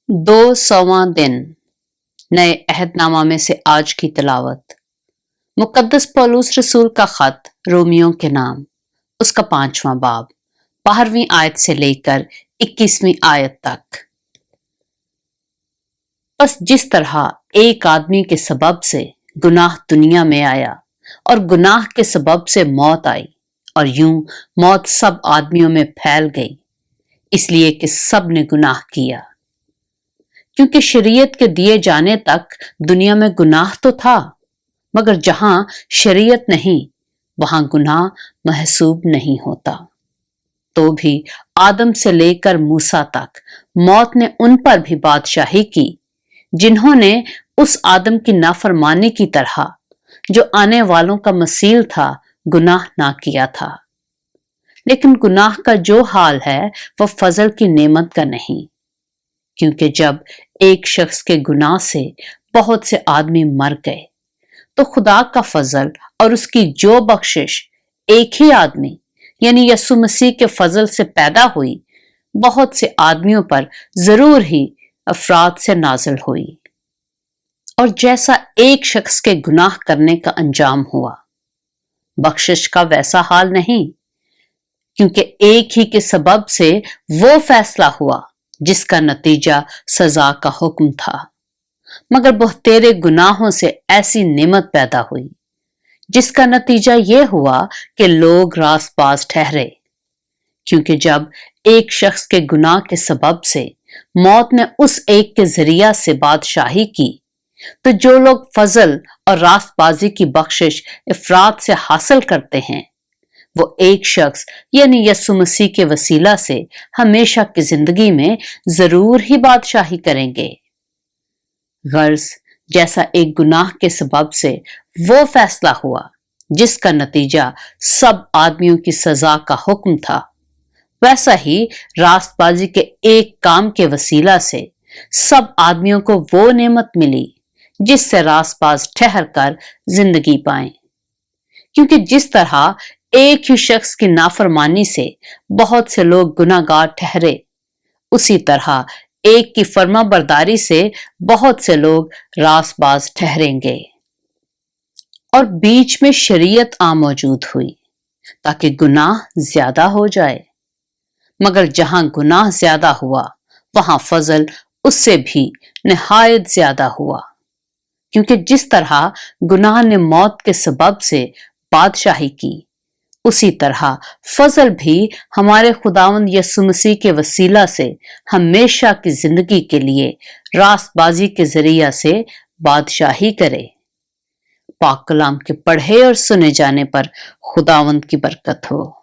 200वां दिन नए अहदनामा में से आज की तिलावत। मुकद्दस पौलुस रसूल का खत रोमियो के नाम, उसका 5वां बाब, 12वीं आयत से लेकर 21वीं आयत तक। बस जिस तरह एक आदमी के सबब से गुनाह दुनिया में आया और गुनाह के सबब से मौत आई, और यूं मौत सब आदमियों में फैल गई, इसलिए कि सब ने गुनाह किया। क्योंकि शरीयत के दिए जाने तक दुनिया में गुनाह तो था, मगर जहां शरीयत नहीं वहां गुनाह महसूब नहीं होता। तो भी आदम से लेकर मूसा तक मौत ने उन पर भी बादशाही की जिन्होंने उस आदम की नाफरमानी की तरह, जो आने वालों का मसील था, गुनाह ना किया था। लेकिन गुनाह का जो हाल है वह फजल की नेमत का नहीं, क्योंकि जब एक शख्स के गुनाह से बहुत से आदमी मर गए, तो खुदा का फजल और उसकी जो बख्शिश एक ही आदमी यानी यसु मसीह के फजल से पैदा हुई, बहुत से आदमियों पर जरूर ही अफराद से नाजिल हुई। और जैसा एक शख्स के गुनाह करने का अंजाम हुआ, बख्शिश का वैसा हाल नहीं, क्योंकि एक ही के सबब से वो फैसला हुआ जिसका नतीजा सजा का हुक्म था। मगर बहुतेरे गुनाहों से ऐसी नेमत पैदा हुई जिसका नतीजा ये हुआ कि लोग रासबाज ठहरे। क्योंकि जब एक शख्स के गुनाह के सबब से मौत ने उस एक के जरिया से बादशाही की, तो जो लोग फजल और रास्तबाजी की बख्शिश इफरात से हासिल करते हैं, वो एक शख्स यानी यसु मसीह के वसीला से हमेशा की जिंदगी में जरूर ही बादशाही करेंगे। गर्ज जैसा एक गुनाह के सबब से वो फैसला हुआ जिसका नतीजा सब आदमियों की सजा का हुक्म था, वैसा ही रास्तबाजी के एक काम के वसीला से सब आदमियों को वो नेमत मिली जिससे रास्तबाज ठहर कर जिंदगी पाएं। क्योंकि जिस तरह एक ही शख्स की नाफरमानी से बहुत से लोग गुनाहगार ठहरे, उसी तरह एक की फर्मा बरदारी से बहुत से लोग रासबाज ठहरेंगे। और बीच में शरीयत मौजूद हुई ताकि गुनाह ज्यादा हो जाए, मगर जहां गुनाह ज्यादा हुआ वहां फजल उससे भी निहायत ज्यादा हुआ। क्योंकि जिस तरह गुनाह ने मौत के सबब से बादशाही की, उसी तरह फजल भी हमारे खुदावंद यसु मसीह के वसीला से हमेशा की जिंदगी के लिए रास्तबाजी के जरिया से बादशाही करे। पाक कलाम के पढ़े और सुने जाने पर खुदावंद की बरकत हो।